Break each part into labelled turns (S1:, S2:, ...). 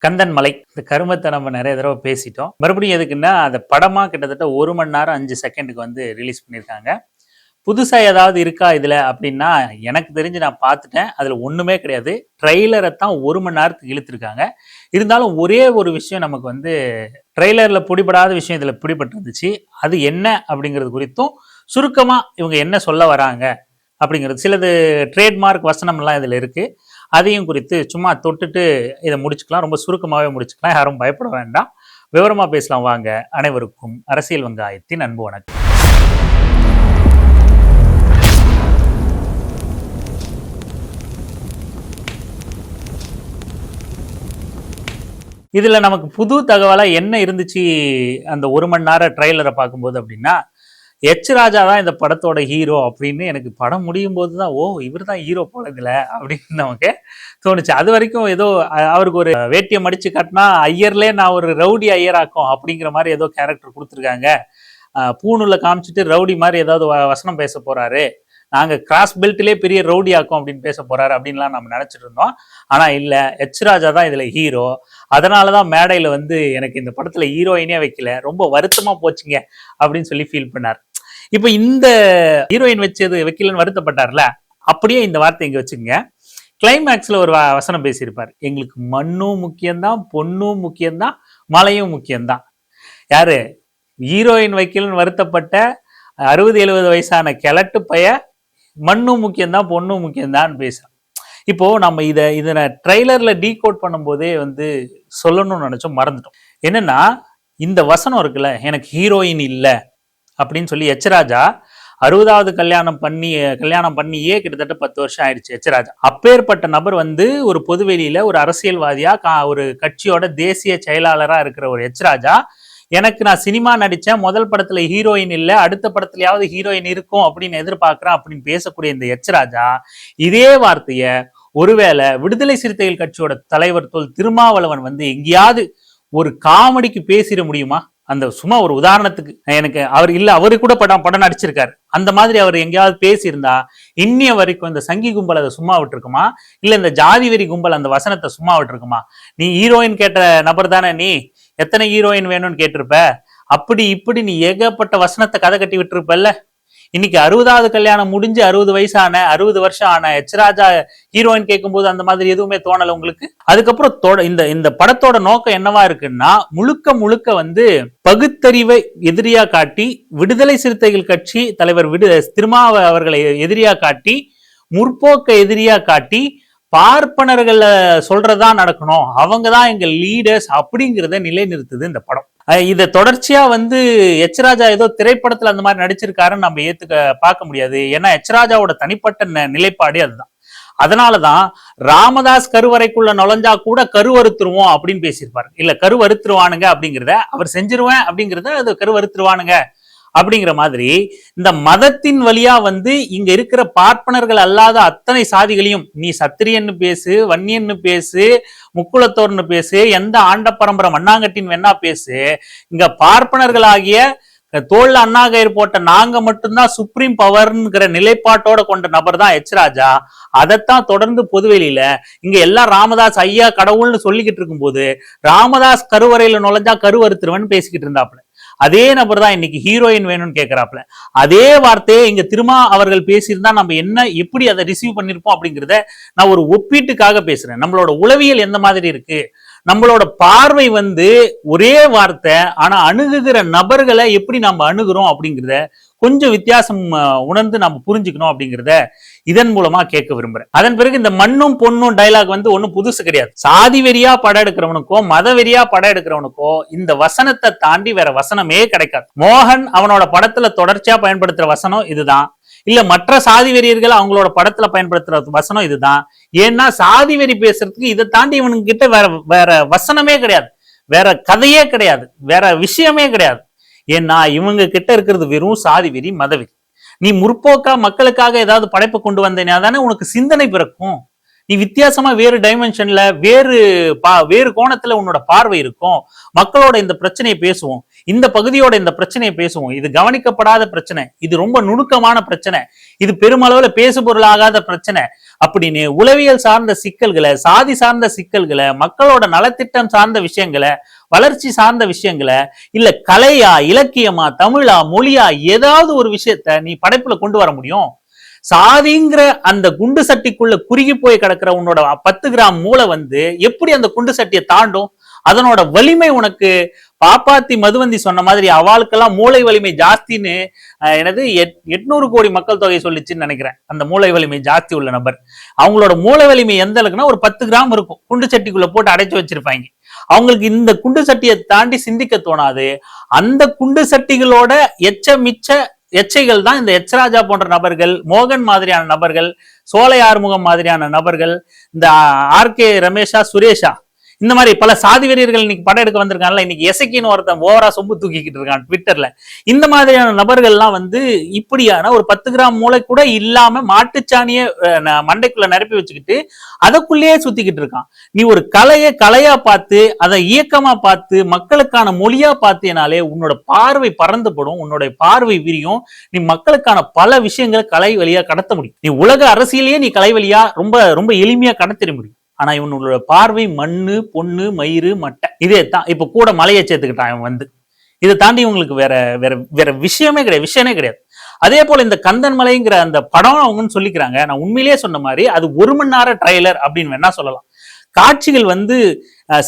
S1: கந்தன் மலை இந்த கருமத்தை நம்ம நிறைய தடவை பேசிட்டோம். மறுபடியும் எதுக்குன்னா அந்த படமா கிட்டத்தட்ட 1 மணி நேரம் 5 செகண்டுக்கு வந்து ரிலீஸ் பண்ணியிருக்காங்க. புதுசா ஏதாவது இருக்கா இதுல அப்படின்னா எனக்கு தெரிஞ்சு நான் பார்த்துட்டேன். அதுல ஒண்ணுமே கிடையாது. ட்ரெய்லரை தான் 1 மணி நேரத்துக்கு இழுத்துருக்காங்க. இருந்தாலும் ஒரே ஒரு விஷயம் நமக்கு வந்து ட்ரெய்லர்ல பிடிபடாத விஷயம் இதுல பிடிபட்டிருந்துச்சு. அது என்ன அப்படிங்கிறது குறித்தும் சுருக்கமா இவங்க என்ன சொல்ல வராங்க அப்படிங்கிறது சிலது ட்ரேட்மார்க் வசனம்லாம் இதுல இருக்கு. அதையும் குறித்து சும்மா தொட்டுட்டு இதை முடிச்சுக்கலாம். ரொம்ப சுருக்கமாகவே முடிச்சுக்கலாம். யாரும் பயப்பட வேண்டாம். விவரமா பேசலாம் வாங்க. அனைவருக்கும் அரசியல் வெங்காயத்தின் அன்பு வணக்கம். இதுல நமக்கு புது தகவலா என்ன இருந்துச்சு அந்த 1 மணி நேரம் ட்ரெய்லரை பார்க்கும்போது அப்படின்னா, எச் ராஜா தான் இந்த படத்தோட ஹீரோ அப்படின்னு எனக்கு படம் முடியும் போது தான் இவர் தான் ஹீரோ போல இதுல அப்படின்னு நமக்கு தோணுச்சு. அது வரைக்கும் ஏதோ அவருக்கு ஒரு வேட்டியை மடிச்சு காட்டினா ஐயர்லே நான் ஒரு ரவுடி ஐயராக்கும் அப்படிங்கிற மாதிரி ஏதோ கேரக்டர் கொடுத்துருக்காங்க. பூணுல காமிச்சிட்டு ரவுடி மாதிரி ஏதாவது வசனம் பேச போறாரு, நாங்க கிராஸ் பெல்ட்லேயே பெரிய ரவுடி ஆக்கும் அப்படின்னு பேச போறாரு அப்படின்லாம் நம்ம நினைச்சிட்டு இருந்தோம். ஆனா இல்ல, எச் ராஜா தான் இதுல ஹீரோ. அதனாலதான் மேடையில வந்து எனக்கு இந்த படத்துல ஹீரோயினே வைக்கல, ரொம்ப வருத்தமா போச்சுங்க அப்படின்னு சொல்லி ஃபீல் பண்ணார். இப்ப இந்த ஹீரோயின் வச்சது வைக்கலன்னு வருத்தப்பட்டார்ல, அப்படியே இந்த வார்த்தை இங்க வச்சுங்க. கிளைமேக்ஸ்ல ஒரு வசனம் பேசியிருப்பார், எங்களுக்கு மண்ணும் முக்கியம்தான், பொண்ணும் முக்கியம்தான், மலையும் முக்கியம்தான். யாரு? ஹீரோயின் வைக்கலன்னு வருத்தப்பட்ட 60-70 வயசான கிழட்டு பைய மண்ணும் முக்கியம்தான் பொண்ணும் முக்கியம்தான் பேசுறோம். இப்போ நம்ம இதை ட்ரெய்லர்ல டீகோட் பண்ணும்போதே வந்து சொல்லணும்னு நினைச்சோம், மறந்துட்டோம். என்னன்னா இந்த வசனம் இருக்குல்ல, எனக்கு ஹீரோயின் இல்லை அப்படின்னு சொல்லி எச் ராஜா 60வது கல்யாணம் பண்ணியே கிட்டத்தட்ட 10 வருஷம் ஆயிடுச்சு. எச் ராஜா அப்பேற்பட்ட நபர் வந்து ஒரு பொதுவெளியில ஒரு அரசியல்வாதியா ஒரு கட்சியோட தேசிய செயலாளரா இருக்கிற ஒரு எச் ராஜா, எனக்கு நான் சினிமா நடிச்சேன், முதல் படத்துல ஹீரோயின் இல்லை, அடுத்த படத்துலயாவது ஹீரோயின் இருக்கும் அப்படின்னு எதிர்பார்க்கிறேன் அப்படின்னு பேசக்கூடிய இந்த எச் ராஜா இதே வார்த்தைய ஒருவேளை விடுதலை சிறுத்தைகள் கட்சியோட தலைவர் தொல் திருமாவளவன் வந்து எங்கேயாவது ஒரு காமெடிக்கு பேசிட முடியுமா? அந்த சும்மா ஒரு உதாரணத்துக்கு, எனக்கு அவர் இல்ல, அவரு கூட படம் நடிச்சிருக்காரு, அந்த மாதிரி அவர் எங்கேயாவது பேசியிருந்தா இன்னிய வரைக்கும் இந்த சங்கி கும்பல் அதை சும்மா விட்டுருக்குமா? இல்ல இந்த ஜாதி வெறி கும்பல் அந்த வசனத்தை சும்மா விட்டுருக்குமா? நீ ஹீரோயின் கேட்ட நபர் தானே, நீ எத்தனை ஹீரோயின் வேணும்னு கேட்டிருப்ப, அப்படி இப்படி நீ ஏகப்பட்ட வசனத்தை கதை கட்டி விட்டுருப்பல்ல. இன்னைக்கு 60வது கல்யாணம் முடிஞ்சு 60 வருஷம் ஆன எச் ராஜா ஹீரோயின் கேட்கும்போது அந்த மாதிரி எதுவுமே தோணல உங்களுக்கு? அதுக்கப்புறம் இந்த படத்தோட நோக்கம் என்னவா இருக்குன்னா, முழுக்க வந்து பகுத்தறிவை எதிரியா காட்டி, விடுதலை சிறுத்தைகள் கட்சி தலைவர் திருமாவ அவர்களை எதிரியா காட்டி, முற்போக்க எதிரியா காட்டி, பார்ப்பனர்கள் சொல்றதா நடக்கணும், அவங்கதான் எங்க லீடர்ஸ் அப்படிங்கிறத நிலைநிறுத்துது இந்த படம். இதை தொடர்ச்சியா வந்து எச் ராஜா ஏதோ திரைப்படத்துல அந்த மாதிரி நடிச்சிருக்காருன்னு நம்ம பார்க்க முடியாது. ஏன்னா எச் ராஜாவோட தனிப்பட்ட நிலைப்பாடு அதுதான். அதனாலதான் ராமதாஸ் கருவறைக்குள்ள நுழைஞ்சா கூட கருவறுத்துருவோம் அப்படின்னு பேசியிருப்பாரு. இல்ல, கருவறுத்துருவானுங்க அப்படிங்கிறத அவர் செஞ்சிருவேன் அப்படிங்கிறத அது கருவறுத்துருவானுங்க அப்படிங்கிற மாதிரி இந்த மதத்தின் வழியா வந்து இங்க இருக்கிற பார்ப்பனர்கள் அல்லாத அத்தனை சாதிகளையும், நீ சத்திரியன்னு பேசு, வன்னியன்னு பேசு, முக்குளத்தோர்னு பேசு, எந்த ஆண்ட பரம்பரை மண்ணாங்கட்டின் வேணா பேசு, இங்க பார்ப்பனர்களாகிய தோல்ல அண்ணாகயிறு போட்ட நாங்க மட்டும்தான் சுப்ரீம் பவர்ங்கிற நிலைப்பாட்டோட கொண்ட நபர் தான் எச் ராஜா. அதைத்தான் தொடர்ந்து பொதுவெளியில இங்க எல்லாம் ராமதாஸ் ஐயா கடவுள்னு சொல்லிக்கிட்டு இருக்கும் போது ராமதாஸ் கருவறையில நுழைஞ்சா கருவறுத்துருவன் பேசிக்கிட்டு இருந்தாப்புல. அதே நபர் தான் இன்னைக்கு ஹீரோயின் வேணும்னு கேட்கிறாப்புல. அதே வார்த்தையை இங்க திருமா அவர்கள் பேசியிருந்தா நம்ம எப்படி அதை ரிசீவ் பண்ணிருப்போம் அப்படிங்கிறத நான் ஒரு ஒப்பீட்டுக்காக பேசுறேன். நம்மளோட உளவியல் எந்த மாதிரி இருக்கு, நம்மளோட பார்வை வந்து ஒரே வார்த்தை, ஆனா அணுகுகிற நபர்களை எப்படி நம்ம அணுகிறோம் அப்படிங்கிறத கொஞ்சம் வித்தியாசம் உணர்ந்து நம்ம புரிஞ்சுக்கணும் அப்படிங்கிறத இதன் மூலமா கேட்க விரும்புறேன். அதன் பிறகு இந்த மண்ணும் பொண்ணும் டைலாக் வந்து ஒன்னும் புதுசு கிடையாது. சாதி வெறியா படம் எடுக்கிறவனுக்கோ மத வெறியா படம் எடுக்கிறவனுக்கோ இந்த வசனத்தை தாண்டி வேற வசனமே கிடைக்காது. மோகன் அவனோட படத்துல தொடர்ச்சியா பயன்படுத்துற வசனம் இதுதான். இல்ல மற்ற சாதி வெறியர்கள் அவங்களோட படத்துல பயன்படுத்துற வசனம் இதுதான். ஏன்னா சாதி வெறி பேசுறதுக்கு இதை தாண்டி இவனுக்கு கிட்ட வேற வசனமே கிடையாது, வேற கதையே கிடையாது, வேற விஷயமே கிடையாது. ஏன்னா இவங்க கிட்ட இருக்கிறது வெறும் சாதி வெறி, மதவெறி. நீ முற்போக்கா மக்களுக்காக ஏதாவது படைப்பை கொண்டு வந்தேனா தானே உனக்கு சிந்தனை பிறக்கும். நீ வித்தியாசமா வேறு டைமென்ஷன்ல வேறு கோணத்துல உன்னோட பார்வை இருக்கும். மக்களோட இந்த பிரச்சனையை பேசுவோம், இந்த பகுதியோட இந்த பிரச்சனையை பேசுவோம். இது கவனிக்கப்படாத பிரச்சனை, இது ரொம்ப நுணுக்கமான பிரச்சனை, இது பெருமளவுல பேசு பொருளாகாத பிரச்சனை அப்படின்னு உளவியல் சார்ந்த சிக்கல்களை, சாதி சார்ந்த சிக்கல்களை, மக்களோட நலத்திட்டம் சார்ந்த விஷயங்களை, வளர்ச்சி சார்ந்த விஷயங்களை, இல்ல கலையா, இலக்கியமா, தமிழா, மொழியா, ஏதாவது ஒரு விஷயத்த நீ படைப்புல கொண்டு வர முடியும். சாதிங்கிற அந்த குண்டு சட்டிக்குள்ள குறுகி போய் கிடக்கிற உன்னோட 10 கிராம் மூளை எப்படி அந்த குண்டு சட்டியை தாண்டும்? அதனோட வலிமை உனக்கு பாப்பாத்தி மதுவந்தி சொன்ன மாதிரி அவளுக்கெல்லாம் மூளை வலிமை ஜாஸ்தின்னு எனது 800 கோடி மக்கள் தொகை சொல்லிச்சுன்னு நினைக்கிறேன். அந்த மூளை வலிமை ஜாஸ்தி உள்ள நபர், அவங்களோட மூளை வலிமை எந்த அளவுக்குன்னா ஒரு 10 கிராம் இருக்கும், குண்டு சட்டிக்குள்ள போட்டு அடைச்சு வச்சிருப்பாங்க. அவங்களுக்கு இந்த குண்டு சட்டியை தாண்டி சிந்திக்க தோணாது. அந்த குண்டு சட்டிகளோட எச்சைகள் தான் இந்த எச்ராஜா போன்ற நபர்கள், மோகன் மாதிரியான நபர்கள், சோலை ஆறுமுகம் மாதிரியான நபர்கள், இந்த ஆர்கே ரமேஷா, சுரேஷா, இந்த மாதிரி பல சாதி வெறியர்கள் இன்னைக்கு படம் எடுக்க வந்திருக்காங்கல்ல. இன்னைக்கு எசக்கின்னு ஒருத்தன் ஓவரா சொம்பு தூக்கிக்கிட்டு இருக்கான் ட்விட்டர்ல. இந்த மாதிரியான நபர்கள்லாம் இப்படியான ஒரு 10 கிராம் மூளை கூட இல்லாம மாட்டுச்சாணிய மண்டைக்குள்ள நிரப்பி வச்சுக்கிட்டு அதற்குள்ளேயே சுத்திக்கிட்டு இருக்கான். நீ ஒரு கலையா பார்த்து, அதை இயக்கமா பார்த்து, மக்களுக்கான மொழியா பார்த்தேனாலே உன்னோட பார்வை பறந்துபடும், உன்னோட பார்வை விரியும். நீ மக்களுக்கான பல விஷயங்களை கலை வழியா கடத்த முடியும். நீ உலக அரசியலையே நீ கலை வழியா ரொம்ப ரொம்ப எளிமையா கடத்திட முடியும். ஆனா இவனோட பார்வை மண்ணு, பொண்ணு, மயிறு, மட்டை, இதே தான். இப்ப கூட மலையை சேர்த்துக்கிட்டான் இவன். இதை தாண்டி இவங்களுக்கு வேற வேற வேற விஷயமே கிடையாது. அதே போல இந்த கந்தன் மலைங்கிற அந்த படம் அவங்கன்னு சொல்லிக்கிறாங்க. நான் உண்மையிலேயே சொன்ன மாதிரி அது 1 மணி நேர ட்ரைலர் அப்படின்னு வேணா சொல்லலாம். காட்சிகள்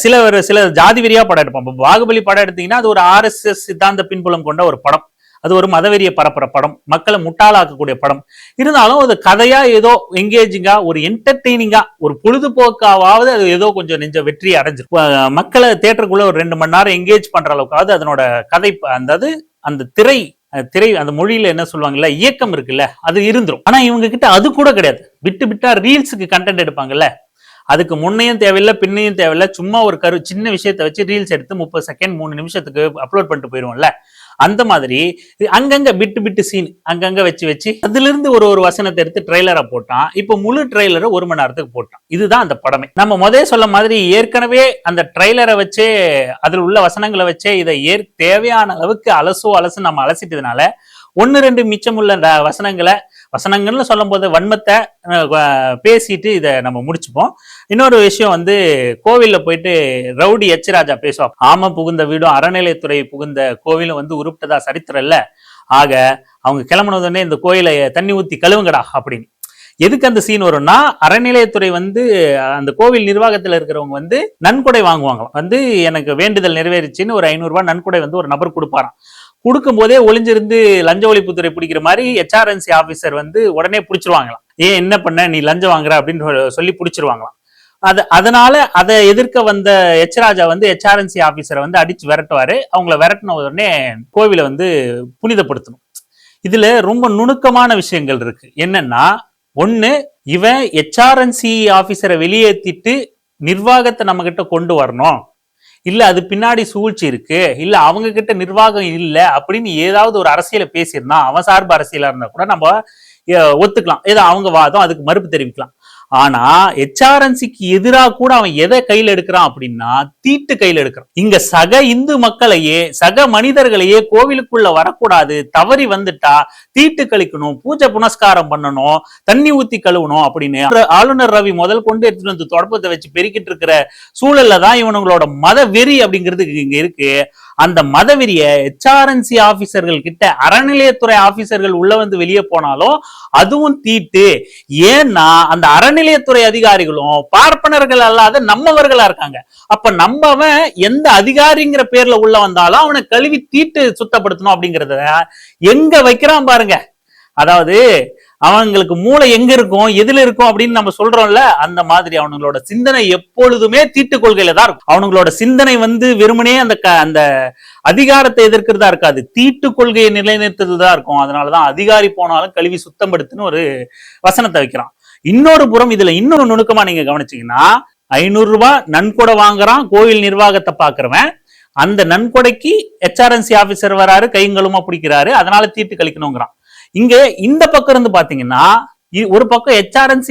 S1: சில ஜாதி வெறியா படம் எடுப்பான். பாகுபலி படம் எடுத்தீங்கன்னா அது ஒரு RSS சித்தாந்த பின்புலம் கொண்ட ஒரு படம். அது ஒரு மதவெறிய பரப்புற படம், மக்களை முட்டாளாக்கக்கூடிய படம். இருந்தாலும் அது கதையா ஏதோ என்கேஜிங்கா, ஒரு என்டர்டெய்னிங்கா, ஒரு பொழுதுபோக்காவது அது ஏதோ கொஞ்சம் நெஞ்ச வெற்றி அடைஞ்சிருக்கும். மக்களை தியேட்டருக்குள்ள ஒரு 2 மணி நேரம் என்கேஜ் பண்ற அளவுக்காவது அதனோட கதை, அந்த திரை அந்த மொழியில என்ன சொல்லுவாங்கல்ல, இயக்கம் இருக்குல்ல, அது இருந்துரும். ஆனா இவங்க கிட்ட அது கூட கிடையாது. விட்டா ரீல்ஸுக்கு கண்டென்ட் எடுப்பாங்கல்ல, அதுக்கு முன்னையும் தேவையில்லை, பின்னையும் தேவையில்லை. சும்மா ஒரு சின்ன விஷயத்த வச்சு ரீல்ஸ் எடுத்து 30 செகண்ட் 3 நிமிஷத்துக்கு அப்லோட் பண்ணிட்டு போயிருவோம்ல. அந்த மாதிரி அங்கங்க பிட்டு சீன் அங்கங்க வச்சு அதுல இருந்து ஒரு வசனத்தை எடுத்து ட்ரெய்லரா போட்டான். இப்ப முழு ட்ரெய்லரை 1 மணி நேரத்துக்கு போட்டான். இதுதான் அந்த படமே. நம்ம முதல்ல சொல்ல மாதிரி ஏற்கனவே அந்த ட்ரெய்லரை வச்சே, அதுல உள்ள வசனங்களை வச்சே இதை தேவையான அளவுக்கு அலசு நம்ம அலசிட்டதுனால 1-2 மிச்சமுள்ள வசனங்கள்னு சொல்லும் போது வன்மத்தை பேசிட்டு இதை நம்ம முடிச்சுப்போம். இன்னொரு விஷயம் கோவில்ல போயிட்டு ரவுடி எச்ராஜா பேசுவோம். ஆம புகுந்த வீடும் அறநிலையத்துறை புகுந்த கோவிலும் உருப்பிட்டதா சரித்திரம் இல்ல. ஆக அவங்க கிளம்புனதுன்னே இந்த கோயிலை தண்ணி ஊத்தி கழுவுங்கடா அப்படின்னு. எதுக்கு அந்த சீன் வரும்னா, அறநிலையத்துறை அந்த கோவில் நிர்வாகத்துல இருக்கிறவங்க நன்கொடை வாங்குவாங்களாம். எனக்கு வேண்டுதல் நிறைவேறிச்சுன்னு ஒரு 500 ரூபாய் நன்கொடை ஒரு நபர் கொடுப்பாராம். கொடுக்கும் போதே ஒளிஞ்சிருந்து லஞ்ச ஒழிப்புத்துறை பிடிக்கிற மாதிரி HRNC ஆபீசர் உடனே பிடிச்சிருவாங்களாம். ஏன் என்ன பண்ண, நீ லஞ்சம் வாங்குற அப்படின்னு சொல்லி பிடிச்சிருவாங்களாம். அதனால அதை எதிர்க்க வந்த எச்ராஜா HRNC ஆபீசரை அடிச்சு விரட்டுவாரு. அவங்கள விரட்டின உடனே கோவிலை புனிதப்படுத்தணும். இதுல ரொம்ப நுணுக்கமான விஷயங்கள் இருக்கு. என்னன்னா, ஒண்ணு, இவன் HRNC ஆபீசரை வெளியேற்றிட்டு நிர்வாகத்தை நம்ம கிட்ட கொண்டு வரணும், இல்ல அது பின்னாடி சூழ்ச்சி இருக்கு, இல்ல அவங்க கிட்ட நிர்வாகம் இல்ல அப்படின்னு ஏதாவது ஒரு அரசியலை பேசியிருந்தான், அவன் சார்பு அரசியலா இருந்தா கூட நம்ம ஒத்துக்கலாம், ஏதோ அவங்க வாதம், அதுக்கு மறுப்பு தெரிவிக்கலாம். ஆனா HRNCக்கு எதிராக கூட அவன் எதை கையில் எடுக்கிறான் அப்படின்னா, தீட்டு கையில் எடுக்கிறான். இங்க சக இந்து மக்களையே, சக மனிதர்களையே கோவிலுக்குள்ள வரக்கூடாது, தவறி வந்துட்டா தீட்டு கழிக்கணும், பூஜை புனஸ்காரம் பண்ணணும், தண்ணி ஊத்தி கழுவணும் அப்படின்னு ஆளுநர் ரவி முதல் கொண்டு எடுத்துட்டு வந்து தொடப்பத்தை வச்சு பெருக்கிட்டு இருக்கிற சூழல்ல தான் இவனுங்களோட மத வெறி அப்படிங்கிறது இங்க இருக்கு. அந்த மதவெறிய HRNC ஆபீசர்கள் கிட்ட அறநிலையத்துறை ஆபீசர்கள் உள்ள வெளியே போனாலும் அதுவும் தீட்டு. ஏன்னா அந்த அறநிலையத்துறை அதிகாரிகளும் பார்ப்பனர்கள் அல்லாத நம்மவர்களா இருக்காங்க. அப்ப நம்மவன் எந்த அதிகாரிங்கிற பேர்ல உள்ள வந்தாலும் அவனை கழுவி தீட்டு சுத்தப்படுத்தணும் அப்படிங்கறத எங்க வைக்கிறான் பாருங்க. அதாவது அவங்களுக்கு மூளை எங்க இருக்கும், எதுல இருக்கும் அப்படின்னு நம்ம சொல்றோம்ல, அந்த மாதிரி அவங்களோட சிந்தனை எப்பொழுதுமே தீட்டு கொள்கையில தான் இருக்கும். அவங்களோட சிந்தனை வெறுமனே அந்த அதிகாரத்தை எதிர்க்கிறதா இருக்காது, தீட்டு கொள்கையை நிலைநிறுத்துறதுதான் இருக்கும். அதனாலதான் அதிகாரி போனாலும் கழுவி சுத்தப்படுத்துன்னு ஒரு வசனத்தை வைக்கிறான். இன்னொரு புறம் இதுல இன்னொரு நுணுக்கமா நீங்க கவனிச்சீங்கன்னா, 500 ரூபாய் நன்கொடை வாங்குறான் கோயில் நிர்வாகத்தை பாக்குறவன், அந்த நன்கொடைக்கு HRNC ஆபீசர் வராரு, கைங்களுமா பிடிக்கிறாரு, அதனால தீட்டு கழிக்கணுங்கிறான். இங்க இந்த பக்கம் இருந்து பாத்தீங்கன்னா ஒரு பக்கம் HRNC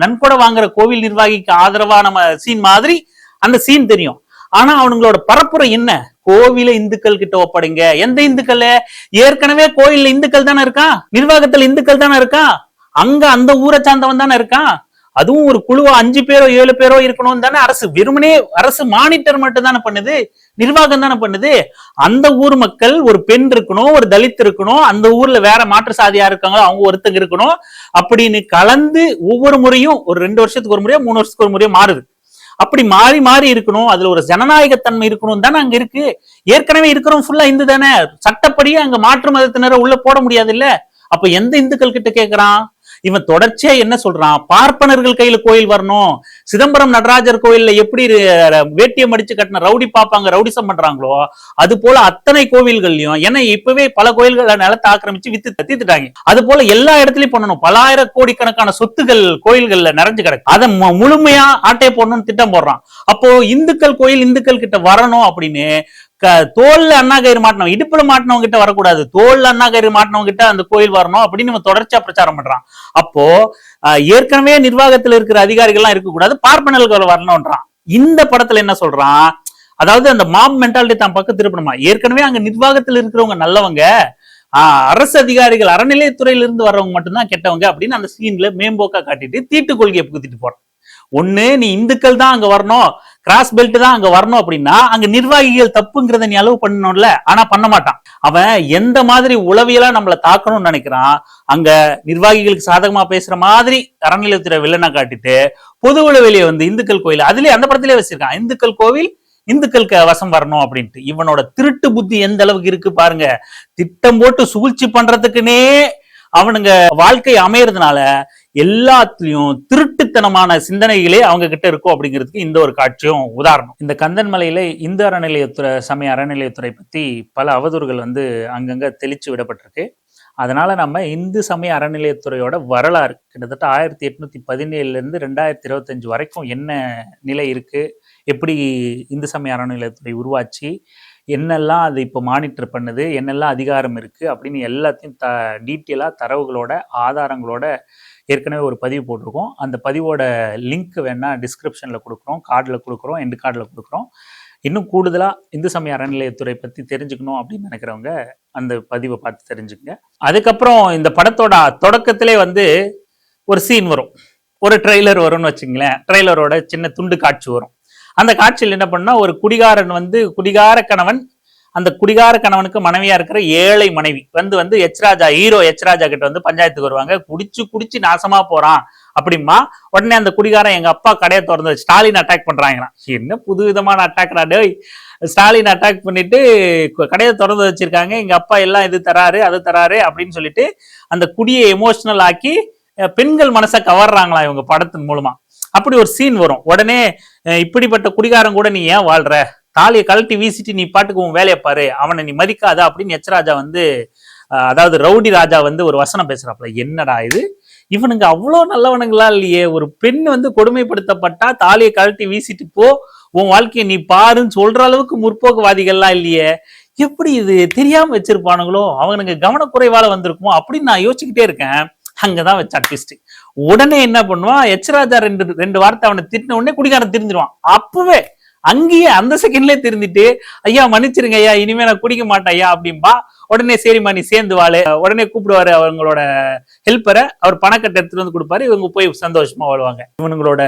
S1: நன்கொடை வாங்குற கோவில் நிர்வாகிக்கு ஆதரவா நம்ம சீன் மாதிரி அந்த சீன் தெரியும். ஆனா அவனுங்களோட பரப்புரை என்ன? கோவில இந்துக்கள் கிட்ட ஒப்படைங்க. எந்த இந்துக்கள்? ஏற்கனவே கோயில்ல இந்துக்கள் தானே இருக்கான், நிர்வாகத்துல இந்துக்கள் தானே இருக்கான், அங்க அந்த ஊரை சார்ந்தவன் தானே இருக்கான். அதுவும் ஒரு குழுவா 5 பேரோ 7 பேரோ இருக்கணும் தானே அரசு, வெறுமனே அரசு மானிட்டர் மட்டும் தானே பண்ணுது, நிர்வாகம் தானே பண்ணுது. அந்த ஊர் மக்கள், ஒரு பெண் இருக்கணும், ஒரு தலித் இருக்கணும், அந்த ஊர்ல வேற மாற்று சாதியா இருக்காங்களோ அவங்க ஒருத்தங்க இருக்கணும் அப்படின்னு கலந்து ஒவ்வொரு முறையும் ஒரு 2 வருஷத்துக்கு ஒரு முறையோ 3 வருஷத்துக்கு ஒரு முறையோ மாறுது. அப்படி மாறி மாறி இருக்கணும், அதுல ஒரு ஜனநாயகத்தன்மை இருக்கணும் தானே அங்க இருக்கு. ஏற்கனவே இருக்கிறோம் ஃபுல்லா இந்து தானே, சட்டப்படியே அங்க மாற்று மதத்தினரை உள்ள போட முடியாது இல்ல. அப்ப எந்த இந்துக்கள் கிட்ட கேட்கிறான் இவன்? தொடர்ச்சியா என்ன சொல்றான்? பார்ப்பனர்கள் கையில கோயில் வரணும். சிதம்பரம் நடராஜர் கோயில்ல எப்படி வேட்டியம் அடிச்சு கட்டின ரவுடி பாப்பாங்க ரவுடிசம் பண்றாங்களோ அது போல அத்தனை கோவில்கள்லயும், ஏன்னா இப்பவே பல கோயில்களை நிலத்தை ஆக்கிரமிச்சு வித்து தீத்துட்டாங்க, அது போல எல்லா இடத்துலயும் பண்ணணும். பல ஆயிரம் கோடிக்கணக்கான சொத்துகள் கோயில்கள்ல நிறைஞ்சு கிடக்கு, அதை முழுமையா ஆட்டையை போடணும்னு திட்டம் போடுறான். அப்போ இந்துக்கள் கோயில் இந்துக்கள் கிட்ட வரணும் அப்படின்னு தோல்ல அண்ணா கயிறு மாட்டினவன், இடுப்புல மாட்டினவங்க கிட்ட வரக்கூடாது, தோல்ல அண்ணா கயிறு மாட்டினவங்க கிட்ட அந்த கோயில் வரணும் அப்படின்னு இவன் தொடர்ச்சியா பிரச்சாரம் பண்றான். அப்போ ஏற்கனவே நிர்வாகத்தில் இருக்கிற அதிகாரிகள் எல்லாம் இருக்கக்கூடாது, பார்ப்பனர்கள் வரணும்ன்றான். இந்த படத்துல என்ன சொல்றான்? அதாவது அந்த மாப் மென்டாலிட்டி தான் பக்கம் திருப்பணுமா. ஏற்கனவே அங்க நிர்வாகத்தில் இருக்கிறவங்க நல்லவங்க, அரசு அதிகாரிகள் அறநிலையத்துறையில இருந்து வர்றவங்க மட்டும்தான் கெட்டவங்க அப்படின்னு அந்த சீன்ல மேம்போக்கா காட்டிட்டு தீட்டு கொள்கையை புகுத்திட்டு போறான். ஒண்ணு நீ இந்துக்கள் தான் அங்க வரணும், கிராஸ் பெல்ட் தான் அங்க வரணும் அப்படின்னா அங்க நிர்வாகிகள் தப்புங்கிறத நீ அளவு பண்ணணும்ல. ஆனா பண்ண மாட்டான். அவன் எந்த மாதிரி உளவியலா நம்மள தாக்கணும்னு நினைக்கிறான், அங்க நிர்வாகிகளுக்கு சாதகமா பேசுற மாதிரி அறநிலையத்துறை வில்லனா காட்டிட்டு பொது உளவியலையே வந்து இந்துக்கள் கோயில் அதுலயே அந்த படத்திலே வச்சிருக்கான், இந்துக்கள் கோவில் இந்துக்களுக்கு வசம் வரணும் அப்படின்ட்டு. இவனோட திருட்டு புத்தி எந்த அளவுக்கு இருக்கு பாருங்க. திட்டம் போட்டு சூழ்ச்சி பண்றதுக்குன்னே அவனுங்க வாழ்க்கை அமையறதுனால எல்லாத்துலயும் திருட்டுத்தனமான சிந்தனைகளே அவங்க கிட்ட இருக்கும் அப்படிங்கிறதுக்கு இந்த ஒரு காட்சியும் உதாரணம். இந்த கந்தன் மலையில இந்து அறநிலையத்துறை சமய அறநிலையத்துறை பத்தி பல அவதூறுகள் வந்து அங்கங்க தெளிச்சு விடப்பட்டிருக்கு. அதனால நம்ம இந்து சமய அறநிலையத்துறையோட வரலாறு கிட்டத்தட்ட 1817 இருந்து 2025 வரைக்கும் என்ன நிலை இருக்கு, எப்படி இந்து சமய அறநிலையத்துறை உருவாச்சு, என்னெல்லாம் அது இப்போ மானிட்டர் பண்ணுது, என்னெல்லாம் அதிகாரம் இருக்கு அப்படின்னு எல்லாத்தையும் டீட்டெயிலாக தரவுகளோட ஆதாரங்களோட ஏற்கனவே ஒரு பதிவு போட்டிருக்கோம். அந்த பதிவோட லிங்க் வேணா டிஸ்கிரிப்ஷனில் கொடுக்குறோம், கார்டில் கொடுக்குறோம், எண்டு கார்டில் கொடுக்குறோம். இன்னும் கூடுதலாக இந்து சமய அறநிலையத்துறை பற்றி தெரிஞ்சுக்கணும் அப்படின்னு நினைக்கிறவங்க அந்த பதிவை பார்த்து தெரிஞ்சுக்கங்க. அதுக்கப்புறம் இந்த படத்தோட தொடக்கத்திலே வந்து ஒரு சீன் வரும், ஒரு ட்ரெய்லர் வரும்னு வச்சுங்களேன். ட்ரெய்லரோட சின்ன துண்டு காட்சி வரும். அந்த காட்சியில் என்ன பண்ணா, ஒரு குடிகாரன் வந்து குடிகார கணவன், அந்த குடிகார கணவனுக்கு மனைவியா இருக்கிற ஏழை மனைவி வந்து எச்ராஜா ஹீரோ எச்ராஜா கிட்ட வந்து பஞ்சாயத்துக்கு வருவாங்க. குடிச்சு நாசமா போறான் அப்படிமா. உடனே அந்த குடிகாரன், எங்க அப்பா கடையை திறந்து வச்சு ஸ்டாலின் அட்டாக் பண்றாங்களாம். என்ன புது விதமான அட்டாக்டா டேய், ஸ்டாலின் அட்டாக் பண்ணிட்டு கடையை திறந்து வச்சிருக்காங்க, எங்க அப்பா எல்லாம் இது தராரு அது தராரு அப்படின்னு சொல்லிட்டு அந்த குடியை எமோஷனல் ஆக்கி பெண்கள் மனசை கவர்றாங்களா இவங்க படத்தின் மூலமா. அப்படி ஒரு சீன் வரும். உடனே இப்படிப்பட்ட குடிகாரன் கூட நீ ஏன் வாழ்ற, தாலியை கழட்டி வீசிட்டு நீ பாட்டுக்கு உன் வேலையை பாரு, அவனை நீ மதிக்காத அப்படின்னு எச்ராஜா வந்து, அதாவது ரவுடி ராஜா வந்து ஒரு வசனம் பேசுறாப்புல. என்னடா இது, இவனுங்க அவ்வளோ நல்லவனுங்களா இல்லையே, ஒரு பெண் வந்து கொடுமைப்படுத்தப்பட்டா தாலியை கழட்டி வீசிட்டு போ, உன் வாழ்க்கையை நீ பாருன்னு சொல்ற அளவுக்கு முற்போக்குவாதிகள்லாம் இல்லையே, எப்படி இது தெரியாம வச்சிருப்பானுங்களோ, அவனுங்க கவனக்குறைவால வந்திருக்குமோ அப்படின்னு நான் யோசிச்சுக்கிட்டே இருக்கேன். அங்கதான் வச்சா ட்விஸ்ட். உடனே என்ன பண்ணுவான், எச்ராஜா ரெண்டு வார்த்தை அவனை திட்டின உடனே குடிகாரன் திருந்துருவான். அப்பவே அங்கேயே அந்த செகண்ட்லயே திருந்திட்டு, ஐயா மன்னிச்சிருங்க ஐயா, இனிமே நான் குடிக்க மாட்டேன் ஐயா அப்படின்பா. உடனே சரிம்மா நீ சேர்ந்து வாழு, உடனே கூப்பிடுவாரு அவங்களோட ஹெல்ப்பரை, அவர் பணக்கட்டை எடுத்துட்டு வந்து கொடுப்பாரு, இவங்க போய் சந்தோஷமா வாழ்வாங்க. இவங்களோட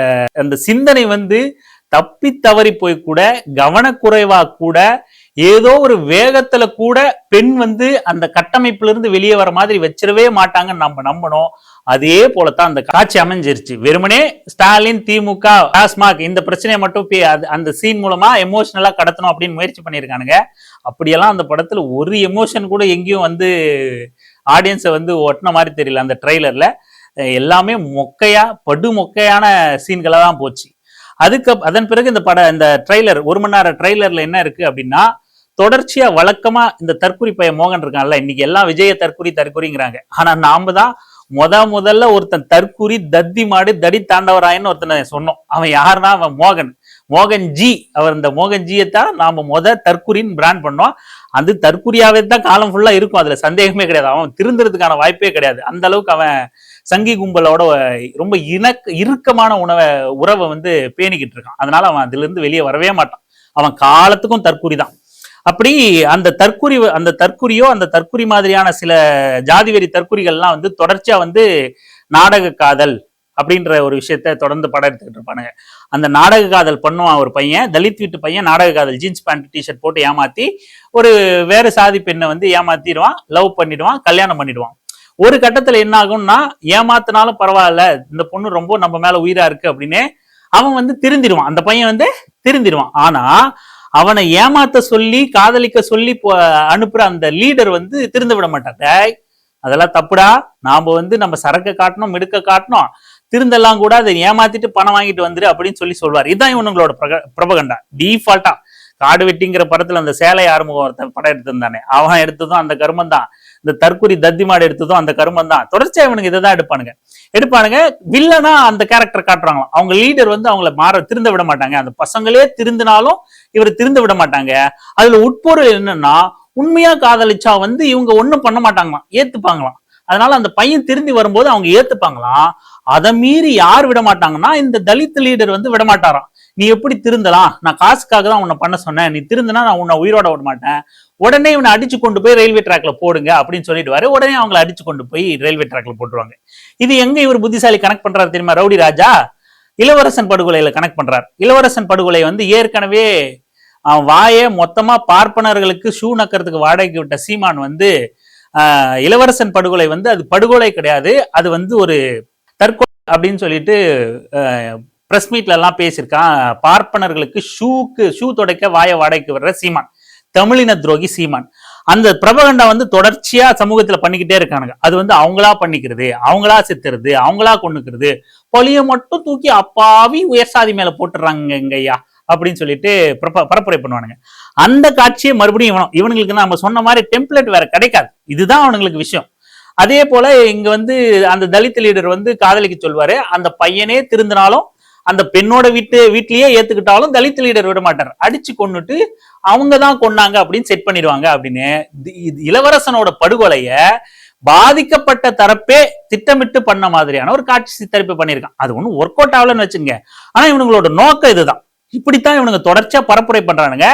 S1: அந்த சிந்தனை வந்து தப்பி தவறி போய் கூட, கவனக்குறைவா கூட, ஏதோ ஒரு வேகத்துல கூட பெண் வந்து அந்த கட்டமைப்புல இருந்து வெளியே வர மாதிரி வச்சிடவே மாட்டாங்கன்னு நம்ம நம்பணும். அதே போலத்தான் அந்த காட்சி அமைஞ்சிருச்சு. வெறுமனே ஸ்டாலின், திமுக, டாஸ்மாக் இந்த பிரச்சனையை மட்டும் அந்த சீன் மூலமா எமோஷனலா கடத்தணும் அப்படின்னு முயற்சி பண்ணியிருக்கானுங்க. அப்படியெல்லாம் அந்த படத்துல ஒரு எமோஷன் கூட எங்கேயும் வந்து ஆடியன்ஸை வந்து ஒட்டின மாதிரி தெரியல. அந்த ட்ரெய்லர்ல எல்லாமே மொக்கையா, படு மொக்கையான சீன்களா தான் போச்சு. அதன் பிறகு இந்த ட்ரெய்லர் 1 மணி நேர ட்ரெய்லர்ல என்ன இருக்கு அப்படின்னா, தொடர்ச்சியா வழக்கமா இந்த தற்குறி பையன் மோகன் இருக்கான்ல, இன்னைக்கு எல்லாம் விஜய தற்குறிங்கிறாங்க. ஆனா நாம தான் முதல்ல ஒருத்தன் தற்குறி தத்தி மாடு தடி தாண்டவராயன்னு ஒருத்தனை சொன்னோம். அவன் யாருன்னா, அவன் மோகன் ஜி. அவர் இந்த மோகன் ஜியத்தான் நாம தற்குறின்னு பிராண்ட் பண்ணோம். அது தற்குறியாவே தான் காலம் ஃபுல்லா இருக்கும், அதுல சந்தேகமே கிடையாது. அவன் திருந்துறதுக்கான வாய்ப்பே கிடையாது. அந்த அளவுக்கு அவன் சங்கி கும்பலோட ரொம்ப இறுக்கமான உறவை வந்து பேணிக்கிட்டு இருக்கான். அதனால அவன் அதுல இருந்து வெளியே வரவே மாட்டான். அவன் காலத்துக்கும் தற்குறி தான். அப்படி அந்த தற்குறியோ அந்த தற்குறி மாதிரியான சில ஜாதிவெறி தற்குறிகள்லாம் வந்து தொடர்ச்சியா வந்து நாடக காதல் அப்படின்ற ஒரு விஷயத்த தொடர்ந்து படம் எடுத்துக்கிட்டு இருப்பானுங்க. அந்த நாடக காதல் பண்ணுவான் ஒரு பையன், தலித் வீட்டு பையன், நாடக காதல் ஜீன்ஸ் பேண்ட் டிஷர்ட் போட்டு ஏமாத்தி ஒரு வேறு சாதி பெண்ணை வந்து ஏமாத்திடுவான், லவ் பண்ணிடுவான், கல்யாணம் பண்ணிடுவான். ஒரு கட்டத்துல என்ன ஆகும்னா, ஏமாத்தினாலும் பரவாயில்ல, இந்த பொண்ணு ரொம்ப நம்ம மேல உயிரா இருக்கு அப்படின்னு அவன் வந்து திருந்திடுவான். அந்த பையன் வந்து திருந்திடுவான். ஆனா அவனை ஏமாத்த சொல்லி காதலிக்க சொல்லி அனுப்புற அந்த லீடர் வந்து திருந்து விட மாட்டான். அதெல்லாம் தப்புடா, நாம வந்து நம்ம சரக்கு காட்டணும், மிடுக்க காட்டணும், திருந்தெல்லாம் கூட அதை ஏமாத்திட்டு பணம் வாங்கிட்டு வந்துரு அப்படின்னு சொல்லுவார். இதுதான் இவனுங்களோட பிரபகண்டா. டீஃபால்ட்டா காடு வெட்டிங்கிற படத்துல அந்த சேலை ஆறுமுகம் ஒருத்தன் படம் எடுத்திருந்தானே, அவன் எடுத்ததும் அந்த கருமம் தான். இந்த தற்குறி தத்திமாடு எடுத்ததும் அந்த கருமம் தான். தொடர்ச்சியா இவனுக்கு இதை தான் எடுப்பானுங்க. வில்லனா அந்த கேரக்டர் காட்டுறாங்களாம். அவங்க லீடர் வந்து அவங்கள திருந்த விட மாட்டாங்க. அந்த பசங்களே திருந்தினாலும் இவர் திருந்த விட மாட்டாங்க. அதுல உட்பொருள் என்னன்னா, உண்மையா காதலிச்சா வந்து இவங்க ஒண்ணும் பண்ண மாட்டாங்களாம், ஏத்துப்பாங்களாம். அதனால அந்த பையன் திருந்தி வரும்போது அவங்க ஏத்துப்பாங்களாம். அதை மீறி யார் விட மாட்டாங்கன்னா, இந்த தலித் லீடர் வந்து விட மாட்டாராம். நீ எப்படி திருந்தலாம், நான் காசுக்காக தான் உன்னை பண்ண சொன்னேன், நீ திருந்தினா நான் உன்னை உயிரோட விட மாட்டேன், உடனே இவனை அடிச்சு கொண்டு போய் ரயில்வே ட்ராக்ல போடுங்க அப்படின்னு சொல்லிடுவாரு. உடனே அவங்களை அடிச்சு கொண்டு போய் ரயில்வே ட்ராக்ல போட்டுருவாங்க. இது எங்க இவர் புத்திசாலி கனெக்ட் பண்றாரு தெரியுமா? ரவுடி ராஜா இளவரசன் படுகொலையில கனெக்ட் பண்றாரு. இளவரசன் படுகொலை வந்து ஏற்கனவே வாயை மொத்தமா பார்ப்பனர்களுக்கு ஷூ நக்கிறதுக்கு வாடகைக்கு விட்ட சீமான் வந்து இளவரசன் படுகொலை வந்து அது படுகொலை கிடையாது, அது வந்து ஒரு தற்கொலை அப்படின்னு சொல்லிட்டு பிரஸ் மீட்ல எல்லாம் பேசியிருக்கான். பார்ப்பனர்களுக்கு ஷூ துடைக்க வாய வாடகைக்கு வர்ற சீமான், தமிழின துரோகி சீமான். அந்த பிரபகண்டா வந்து தொடர்ச்சியா சமூகத்துல பண்ணிக்கிட்டே இருக்கானுங்க. அது வந்து அவங்களா பண்ணிக்கிறது, அவங்களா செத்துறது, அவங்களா கொண்டுக்கிறது, பொலிய மட்டும் தூக்கி அப்பாவி உயர்சாதி மேல போட்டுறாங்க எங்கய்யா அப்படின்னு சொல்லிட்டு பரப்புரை பண்ணுவானுங்க. அந்த காட்சியை மறுபடியும் இவனுங்களுக்கு நம்ம சொன்ன மாதிரி டெம்ப்ளேட் வேற கிடைக்காது. இதுதான் அவனுங்களுக்கு விஷயம். அதே போல இங்க வந்து அந்த தலித் லீடர் வந்து காதலிக்க சொல்வாரு. அந்த பையனே திருந்தினாலும் அந்த பெண்ணோட வீட்லயே ஏத்துக்கிட்டாலும் தலித் லீடர் விட மாட்டார், அடிச்சு கொண்டுட்டு அவங்கதான் கொண்டாங்க அப்படின்னு செட் பண்ணிடுவாங்க. அப்படின்னு இளவரசனோட படுகொலைய பாதிக்கப்பட்ட தரப்பே திட்டமிட்டு பண்ண மாதிரியான ஒரு காட்சி சித்தரிப்பு பண்ணியிருக்கான். அது ஒன்னும் ஒர்க் அவுட் ஆகலன்னு வச்சுங்க. ஆனா இவங்களோட நோக்கம் இதுதான். இப்படித்தான் இவனுங்க தொடர்ச்சியா பரப்புரை பண்றானுங்க.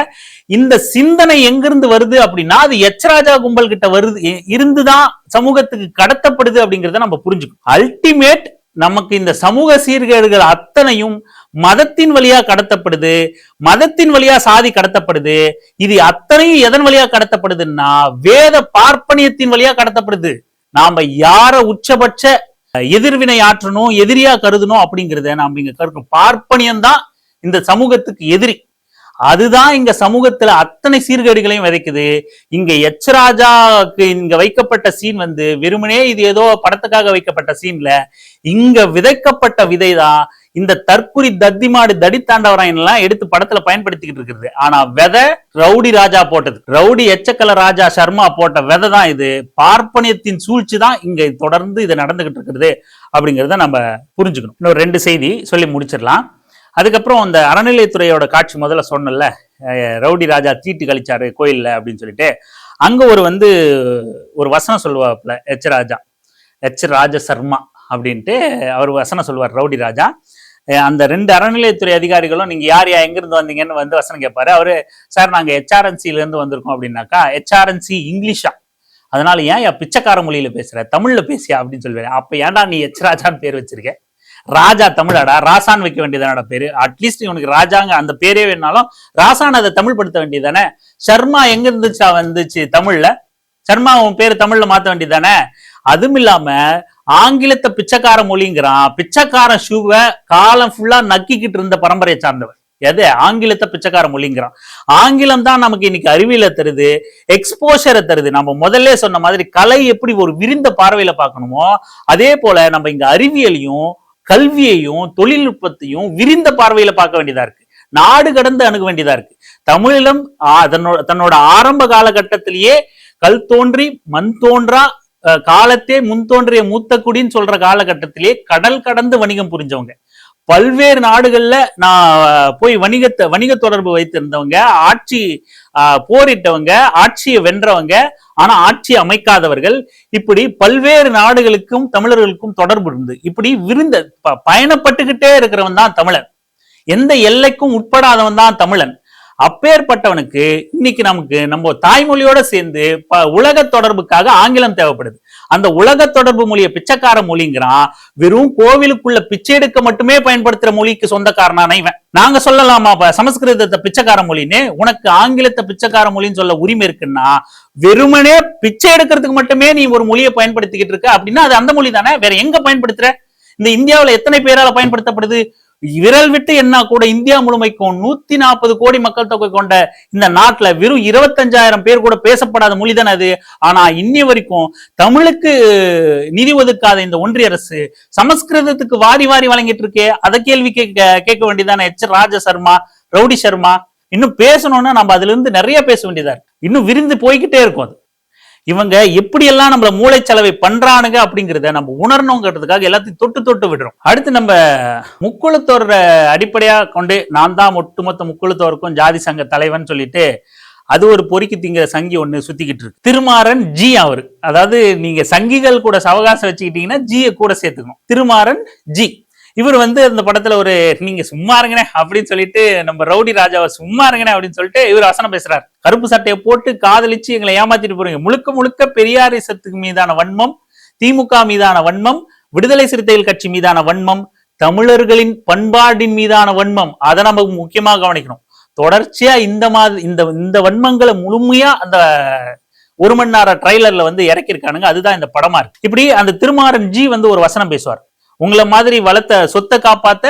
S1: இந்த சிந்தனை எங்கிருந்து வருது அப்படின்னா, அது எச்ராஜா கும்பல் கிட்ட வருது, இருந்துதான் சமூகத்துக்கு கடத்தப்படுது அப்படிங்கறத நம்ம புரிஞ்சுக்கணும். அல்டிமேட் நமக்கு இந்த சமூக சீர்கேடுகள் அத்தனையும் மதத்தின் வழியா கடத்தப்படுது, மதத்தின் வழியா சாதி கடத்தப்படுது. இது அத்தனையும் எதன் வழியா கடத்தப்படுதுன்னா, வேத பார்ப்பனியத்தின் வழியா கடத்தப்படுது. நாம யார உச்சபட்ச எதிர்வினை ஆற்றணும், எதிரியா கருதணும் அப்படிங்கிறத நாம இங்க கருக்கணும். பார்ப்பனியம் தான் இந்த சமூகத்துக்கு எதிரி. அதுதான் இங்க சமூகத்துல அத்தனை சீர்கேடுகளையும் விதைக்குது. இங்க எச்ராஜாக்கு இங்க வைக்கப்பட்ட சீன் வந்து வெறுமனே இது ஏதோ படத்துக்காக வைக்கப்பட்ட சீன்ல, இங்க விதைக்கப்பட்ட விதைதான் இந்த தற்குறி தத்திமாடு தடித்தாண்டவராயன் எல்லாம் எடுத்து படத்துல பயன்படுத்திக்கிட்டு இருக்கிறது. ஆனா விதை ரவுடி ராஜா போட்டது, ரவுடி எச்சக்கல ராஜா சர்மா போட்ட விதை தான் இது. பார்ப்பனியத்தின் சூழ்ச்சி தான் இங்க தொடர்ந்து இது நடந்துகிட்டு இருக்கிறது அப்படிங்கிறத நம்ம புரிஞ்சுக்கணும். இன்னொரு 2 செய்தி சொல்லி முடிச்சிடலாம். அதுக்கப்புறம் அந்த அறநிலையத்துறையோட காட்சி முதல்ல சொன்னல, ரவுடி ராஜா தீட்டு கழிச்சாரு கோயில்ல அப்படின்னு சொல்லிட்டு, அங்க ஒரு வசனம் சொல்லுவாப்ல எச் ராஜ சர்மா அப்படின்ட்டு அவர் வசனம் சொல்லுவார் ரவுடி ராஜா. அந்த 2 அறநிலையத்துறை அதிகாரிகளும் நீங்க யார் எங்கிருந்து வந்தீங்கன்னு வந்து வசனம் கேட்பாரு. அவரு சார் நாங்க HRNCல இருந்து வந்திருக்கோம் அப்படின்னாக்கா, HRNC இங்கிலீஷா, அதனால ஏன் பிச்சைக்கார மொழியில பேசுற, தமிழ்ல பேசியா அப்படின்னு சொல்லுவாரு. அப்ப ஏன்டா நீ எச் ராஜான்னு பேர் வச்சிருக்க, ராஜா தமிழாடா, ராசான் வைக்க வேண்டியதான பேரு, அட்லீஸ்ட் இவனுக்கு ராஜாங்க அந்த பேரே வேணாலும் ராசான் அதை தமிழ் படுத்த வேண்டியதானே. சர்மா எங்க வந்துச்சு தமிழ்ல, சர்மா உன் பேரு தமிழ்ல மாத்த வேண்டியதானே. அதுவும் இல்லாம ஆங்கிலத்தை பிச்சைக்கார மொழிங்கிறான். பிச்சைக்கார ஷூவை காலம் ஃபுல்லா நக்கிக்கிட்டு இருந்த பரம்பரையை சார்ந்தவர் எது, ஆங்கிலத்தை பிச்சைக்கார மொழிங்கிறான். ஆங்கிலம் தான் நமக்கு இன்னைக்கு அறிவியலை தருது, எக்ஸ்போஷரை தருது. நம்ம முதல்ல சொன்ன மாதிரி கலை எப்படி ஒரு விரிந்த பார்வையில பார்க்கணுமோ, அதே போல நம்ம இங்க அறிவியலையும் கல்வியையும் தொழில்நுட்பத்தையும் விரிந்த பார்வையில பார்க்க வேண்டியதா இருக்கு, நாடு கடந்து அணுக வேண்டியதா இருக்கு. தமிழிலும் தன்னோட ஆரம்ப காலகட்டத்திலேயே கல் தோன்றி மண் தோன்றா காலத்தே முன் தோன்றிய மூத்த குடின்னு சொல்ற காலகட்டத்திலே கடல் கடந்து வணிகம் புரிஞ்சவங்க, பல்வேறு நாடுகள்ல நான் போய் வணிக தொடர்பு வைத்திருந்தவங்க, ஆட்சி போரிட்டவங்க, ஆட்சியை வென்றவங்க, ஆனா ஆட்சி அமைக்காதவர்கள், இப்படி பல்வேறு நாடுகளுக்கும் தமிழர்களுக்கும் தொடர்பு இருந்து இப்படி பயணப்பட்டுக்கிட்டே இருக்கிறவன் தான் தமிழன். எந்த எல்லைக்கும் உட்படாதவன் தான் தமிழன். அப்பேற்பட்டவனுக்கு இன்னைக்கு நம்ம தாய்மொழியோட சேர்ந்து உலக தொடர்புக்காக ஆங்கிலம் தேவைப்படுது. அந்த உலக தொடர்பு மொழியை பிச்சைக்கார மொழிங்கிறான். வெறும் கோவிலுக்குள்ள பிச்சை எடுக்க மட்டுமே பயன்படுத்துற மொழிக்கு சொந்தக்காரனான இவன். நாங்க சொல்லலாமா சமஸ்கிருதத்தை பிச்சைக்கார மொழின்னு? உனக்கு ஆங்கிலத்தை பிச்சைக்கார மொழின்னு சொல்ல உரிமை இருக்குன்னா, வெறுமனே பிச்சை எடுக்கிறதுக்கு மட்டுமே நீ ஒரு மொழியை பயன்படுத்திக்கிட்டு இருக்க அப்படின்னா அது அந்த மொழி தானே. வேற எங்க பயன்படுத்துற? இந்த இந்தியாவில் எத்தனை பேரால பயன்படுத்தப்படுது? விரல் விட்டு என்ன கூட இந்தியா முழுமைக்கும் 140 கோடி மக்கள் தொகை கொண்ட இந்த நாட்டுல வெறும் 25,000 பேர் கூட பேசப்படாத மொழி தானே அது. ஆனா இன்னி வரைக்கும் தமிழுக்கு நிதி ஒதுக்காத இந்த ஒன்றிய அரசு சமஸ்கிருதத்துக்கு வாரி வாரி வழங்கிட்டு இருக்கே. அதை கேள்வி கேட்க வேண்டியதானே எச் ராஜா சர்மா, ரவுடி சர்மா. இன்னும் பேசணும்னா நம்ம அதுல இருந்து நிறைய பேச வேண்டியதா இருக்கு. இன்னும் விரிந்து போய்கிட்டே இருக்கும். அது இவங்க எப்படியெல்லாம் நம்மள மூளைச்சலவை பண்றானுங்க அப்படிங்கிறத நம்ம உணரணுங்கிறதுக்காக எல்லாத்தையும் தொட்டு விடுறோம். அடுத்து நம்ம முக்குளத்தோர் அடிப்படையா கொண்டு நான் தான் ஒட்டுமொத்த முக்குளத்தோருக்கும் ஜாதி சங்க தலைவன் சொல்லிட்டு அது ஒரு பொறுக்கி திங்கிற சங்கி ஒண்ணு சுத்திக்கிட்டு இருக்கு. திருமாறன் ஜி அவரு, அதாவது நீங்க சங்கிகள் கூட சவகாசம் வச்சுக்கிட்டீங்கன்னா ஜியை கூட சேர்த்துக்கணும். திருமாறன் ஜி இவர் அந்த படத்துல ஒரு நீங்க சும்மா இருங்கனே அப்படின்னு சொல்லிட்டு நம்ம ரவுடி ராஜாவை சும்மா இருங்கனே அப்படின்னு சொல்லிட்டு இவர் வசனம் பேசுறாரு. கருப்பு சட்டையை போட்டு காதலிச்சு எங்களை ஏமாத்திட்டு போறீங்க. முழுக்க முழுக்க பெரியாரிசத்துக்கு மீதான வன்மம், திமுக மீதான வன்மம், விடுதலை சிறுத்தைகள் கட்சி மீதான வன்மம், தமிழர்களின் பண்பாட்டின் மீதான வன்மம். அதை நம்ம முக்கியமா கவனிக்கணும். தொடர்ச்சியா இந்த வன்மங்களை முழுமையா அந்த ஒரு மணி நேர ட்ரைலர்ல இறக்கிருக்கானுங்க. அதுதான் இந்த படமா இருக்கு. இப்படி அந்த திருமாறன் ஜி ஒரு வசனம் பேசுவார். உங்களை மாதிரி வளர்த்த சொத்தை காப்பாத்த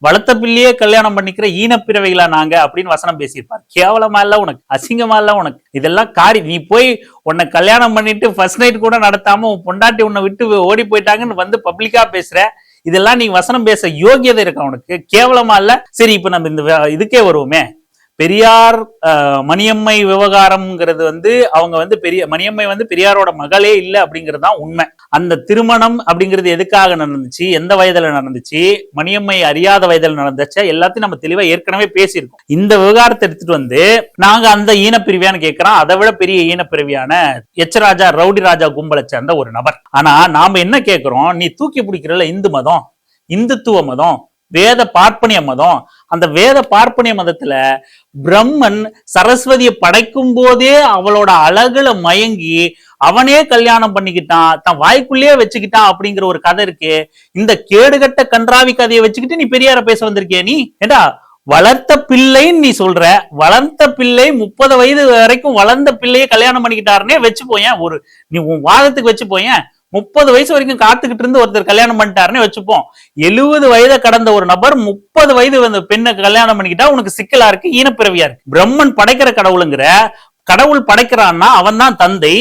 S1: வளர்த்த பிள்ளையே கல்யாணம் பண்ணிக்கிற ஈனப்பிறவைகளா நாங்க அப்படின்னு வசனம் பேசியிருப்பார். கேவலமா இல்ல உனக்கு? அசிங்கமா இல்ல உனக்கு? இதெல்லாம் நீ போய் உன்னை கல்யாணம் பண்ணிட்டு ஃபர்ஸ்ட் நைட் கூட நடத்தாம உன் பொண்டாட்டி உன்னை விட்டு ஓடி போயிட்டாங்கன்னு பப்ளிக்கா பேசுற. இதெல்லாம் நீ வசனம் பேச யோகியதை இருக்கா உனக்கு? கேவலமா இல்ல? சரி, இப்ப நம்ம இந்த இதுக்கே வருவோமே. பெரியார் மணியம்மை விவகாரம்ங்கிறது அவங்க மணியம்மை பெரியாரோட மகளே இல்லை அப்படிங்கிறது தான் உண்மை. அந்த திருமணம் அப்படிங்கிறது எதுக்காக நடந்துச்சு, எந்த வயதுல நடந்துச்சு, மணியம்மை அறியாத வயதுல நடந்துச்சு, எல்லாத்தையும் நம்ம தெளிவா ஏற்கனவே பேசியிருக்கோம். இந்த விவகாரத்தை எடுத்துட்டு நாங்க அந்த ஈனப்பிரிவியான்னு கேட்கிறோம். அதை விட பெரிய ஈனப்பிரிவியான எச் ராஜா, ரவுடி ராஜா கும்பலை சேர்ந்த ஒரு நபர். ஆனா நாம என்ன கேட்கிறோம், நீ தூக்கி பிடிக்கிறல இந்து மதம், இந்துத்துவ மதம், வேத பார்ப்பனிய மதம். அந்த வேத பார்ப்பனிய மதத்துல பிரம்மன் சரஸ்வதியை படைக்கும் போதே அவளோட அழகுல மயங்கி அவனே கல்யாணம் பண்ணிக்கிட்டான், தன் வாய்க்குள்ளேயே வச்சுக்கிட்டான் அப்படிங்கிற ஒரு கதை இருக்கு. இந்த கேடுகட்ட கன்றாவி கதையை வச்சுக்கிட்டு நீ பெரியார பேச வந்திருக்கிய? நீ ஏடா வளர்த்த பிள்ளைன்னு நீ சொல்ற. வளர்த்த பிள்ளை 30 வயது வரைக்கும் வளர்ந்த பிள்ளைய கல்யாணம் பண்ணிக்கிட்டாருன்னே வச்சு போயேன். நீ உன் வாதத்துக்கு வச்சு போயேன். 30 வயசு வரைக்கும் காத்துக்கிட்டு இருந்து ஒருத்தர் கல்யாணம் பண்ணிட்டாருன்னு வச்சுப்போம். 70 வயதை கடந்த ஒரு நபர் 30 வயது பெண்ணை கல்யாணம் பண்ணிக்கிட்டா உனக்கு சிக்கலா இருக்கு, ஈனப்பிறவியா இருக்கு. பிரம்மன் படைக்கிற கடவுளுங்கிற, கடவுள் படைக்கிறான்னா அவன் தான் தந்தை.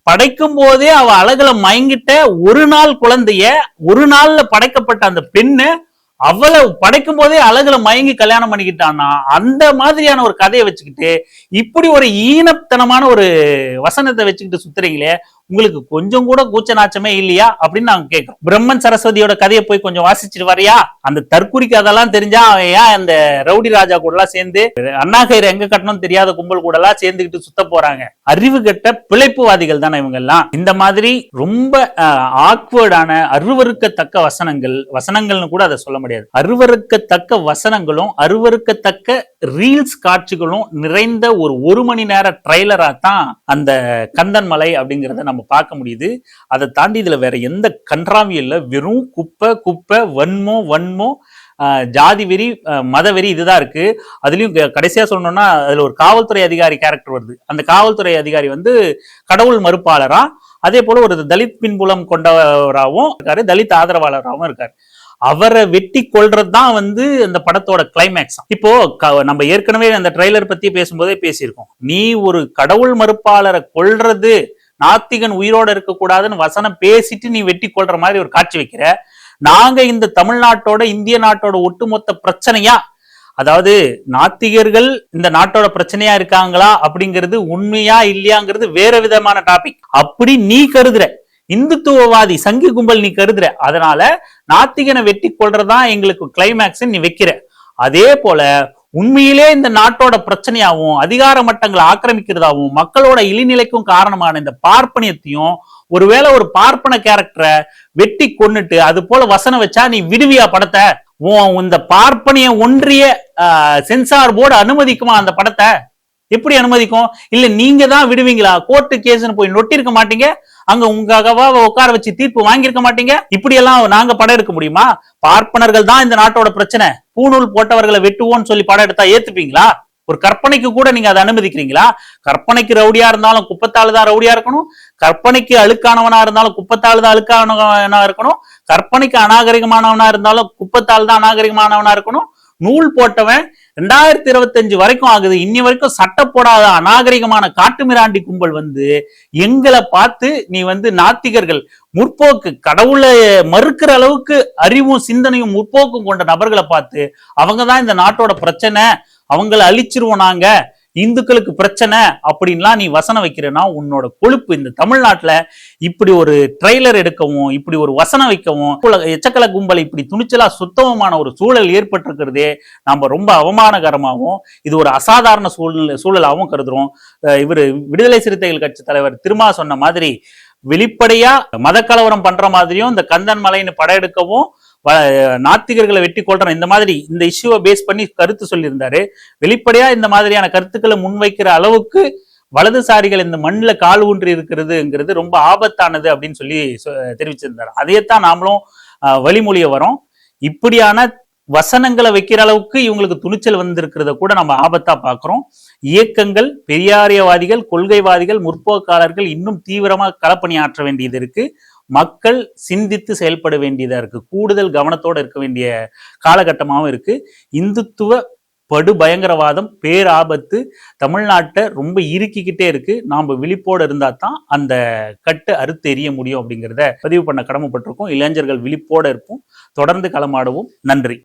S1: படைக்கும் போதே அவ அழகுல மயங்கிட்ட ஒரு நாள் குழந்தைய, ஒரு நாள்ல படைக்கப்பட்ட அந்த பெண்ணு அவளை படைக்கும் போதே அழகுல மயங்கி கல்யாணம் பண்ணிக்கிட்டான்னா அந்த மாதிரியான ஒரு கதையை வச்சுக்கிட்டு இப்படி ஒரு ஈனத்தனமான ஒரு வசனத்தை வச்சுக்கிட்டு சுத்துறீங்களே, உங்களுக்கு கொஞ்சம் கூட கூச்ச நாச்சமே இல்லையா அப்படின்னு நாங்க கேட்கிறோம். பிரம்மன் சரஸ்வதியோட கதையை போய் கொஞ்சம் வாசிச்சுட்டு வரையா? அந்த தற்குறிக்கு அதெல்லாம் தெரிஞ்சா ஏன் அந்த ரவுடி ராஜா கூட எல்லாம் சேர்ந்து அண்ணா கயிறு எங்க கட்டணும் தெரியாத கும்பல் கூட எல்லாம் சேர்ந்துக்கிட்டு சுத்த போறாங்க? அறிவு கட்ட பிழைப்புவாதிகள் தானே இவங்க எல்லாம். இந்த மாதிரி ரொம்ப ஆக்வர்டான அருவருக்கத்தக்க வசனங்கள்னு கூட அதை சொல்ல முடியாது. அருவருக்கத்தக்க வசனங்களும் அருவருக்கத்தக்க ரீல்ஸ் காட்சிகளும் நிறைந்த ஒரு மணி நேர ட்ரைலரா தான் அந்த கந்தன்மலை அப்படிங்கறத நம்ம பார்க்க முடியுது. அதை தாண்டி இதுல வேற எந்த கன்றாவியும் இல்ல. வெறும் குப்பை வன்மோ ஜாதி வெறி, மத வெறி இதுதான் இருக்கு. அதுலயும் கடைசியா சொல்லணும்னா அதுல ஒரு காவல்துறை அதிகாரி கேரக்டர் வருது. அந்த காவல்துறை அதிகாரி கடவுள் மறுப்பாளரா, அதே போல ஒரு தலித் பின்புலம் கொண்டவராகவும் இருக்காரு, தலித் ஆதரவாளராகவும் இருக்காரு. அவரை வெட்டி கொள்றதுதான் அந்த படத்தோட கிளைமேக்ஸ். இப்போ நம்ம ஏற்கனவே அந்த ட்ரெய்லர் பத்தி பேசும்போதே பேசியிருக்கோம். நீ ஒரு கடவுள் மறுப்பாளரை கொல்றது, நாத்திகன் உயிரோட இருக்க கூடாதுன்னு வசனம் பேசிட்டு நீ வெட்டி கொள்ற மாதிரி ஒரு காட்சி வைக்கிற. நாங்க இந்த தமிழ்நாட்டோட, இந்திய நாட்டோட ஒட்டுமொத்த பிரச்சனையா, அதாவது நாத்திகர்கள் இந்த நாட்டோட பிரச்சனையா இருக்காங்களா அப்படிங்கிறது உண்மையா இல்லையாங்கிறது வேற விதமான டாபிக். அப்படி நீ கருதுற. இந்துத்துவவாதி சங்கி கும்பல் நீ கருதுற, அதனால நாத்திகனை வெட்டி கொள்றதா எங்களுக்கு கிளைமேக்ஸ் நீ வைக்கிற. அதே போல உண்மையிலே இந்த நாட்டோட பிரச்சனையாவும் அதிகார மட்டங்களை ஆக்கிரமிக்கிறதாவும் மக்களோட இழிநிலைக்கும் காரணமான இந்த பார்ப்பனியத்தையும் ஒருவேளை ஒரு பார்ப்பன கேரக்டரை வெட்டி கொன்னுட்டு அது போல வசனம் வச்சா நீ விடுவியா படத்தை? இந்த பார்ப்பனிய ஒன்றிய சென்சார் போர்டு அனுமதிக்குமா அந்த படத்தை? எப்படி அனுமதிக்கும்? இல்ல நீங்க தான் விடுவீங்களா? கோர்ட்டு கேஸ்னு போய் நொட்டிருக்க மாட்டீங்க, அங்க உங்க உட்கார வச்சு தீர்ப்பு வாங்கியிருக்க மாட்டீங்க. இப்படி எல்லாம் நாங்க படம் எடுக்க முடியுமா? பார்ப்பனர்கள் தான் இந்த நாட்டோட பிரச்சனை, பூணூல் போட்டவர்களை வெட்டுவோம்னு சொல்லி படம் எடுத்தா ஏத்துப்பீங்களா? ஒரு கற்பனைக்கு கூட நீங்க அதை அனுமதிக்கிறீங்களா? கற்பனைக்கு ரவுடியா இருந்தாலும் குப்பத்தாள் தான் ரவுடியா இருக்கணும், கற்பனைக்கு அழுக்கானவனா இருந்தாலும் குப்பத்தாள் தான் அழுக்கானவனா இருக்கணும், கற்பனைக்கு அநாகரிகமானவனா இருந்தாலும் குப்பத்தாள் தான் அநாகரிகமானவனா இருக்கணும். நூல் போட்டவன் 2025 வரைக்கும் ஆகுது, இன்னி வரைக்கும் சட்ட போடாத அநாகரிகமான காட்டுமிராண்டி கும்பல் எங்களை பார்த்து நீ நாத்திகர்கள், முற்போக்கு, கடவுளை மறுக்கிற அளவுக்கு அறிவும் சிந்தனையும் முற்போக்கும் கொண்ட நபர்களை பார்த்து அவங்கதான் இந்த நாட்டோட பிரச்சனை, அவங்களை அழிச்சிருவோம் நாங்க, இந்துக்களுக்கு பிரச்சனை அப்படின்லாம் நீ வசனம் வைக்கிறனா உன்னோட கொழுப்பு. இந்த தமிழ்நாட்டுல இப்படி ஒரு ட்ரெய்லர் எடுக்கவும், இப்படி ஒரு வசனம் வைக்கவும், எச்சக்கல கும்பலை இப்படி துணிச்சலா சுத்தமான ஒரு சூழல் ஏற்பட்டிருக்கிறதே நம்ம ரொம்ப அவமானகரமாகவும் இது ஒரு அசாதாரண சூழலாகவும் கருதுறோம். இவர் விடுதலை சிறுத்தைகள் கட்சி தலைவர் திருமா சொன்ன மாதிரி வெளிப்படையா மத கலவரம் பண்ற மாதிரியும் இந்த கந்தன் மலைன்னு படம் எடுக்கவும், நாத்திகர்களை வெட்டி கொள்றோம் இந்த மாதிரி இந்த இஷ்யூவை பேஸ் பண்ணி கருத்து சொல்லியிருந்தாரு. வெளிப்படையா இந்த மாதிரியான கருத்துக்களை முன்வைக்கிற அளவுக்கு வலதுசாரிகள் இந்த மண்ணில் கால் ஊன்றி இருக்கிறதுங்கிறது ரொம்ப ஆபத்தானது அப்படின்னு சொல்லி தெரிவிச்சிருந்தாரு. அதையத்தான் நாமளும் வழிமொழிய வரோம். இப்படியான வசனங்களை வைக்கிற அளவுக்கு இவங்களுக்கு துணிச்சல் வந்திருக்கிறத கூட நம்ம ஆபத்தா பாக்குறோம். இயக்கங்கள், பெரியாரியவாதிகள், கொள்கைவாதிகள், முற்போக்காளர்கள் இன்னும் தீவிரமா களப்பணியாற்ற வேண்டியது இருக்கு. மக்கள் சிந்தித்து செயல்பட வேண்டியதா இருக்கு. கூடுதல் கவனத்தோட இருக்க வேண்டிய காலகட்டமாகவும் இருக்கு. இந்துத்துவ படு பயங்கரவாதம் பேராபத்து தமிழ்நாட்டை ரொம்ப இறுக்கிக்கிட்டே இருக்கு. நாம விழிப்போடு இருந்தா தான் அந்த கட்டு அறுத்து எறிய முடியும் அப்படிங்கிறத பதிவு பண்ண கடமைப்பட்டிருக்கோம். இளைஞர்கள் விழிப்போட இருப்போம். தொடர்ந்து களமாடுவோம். நன்றி.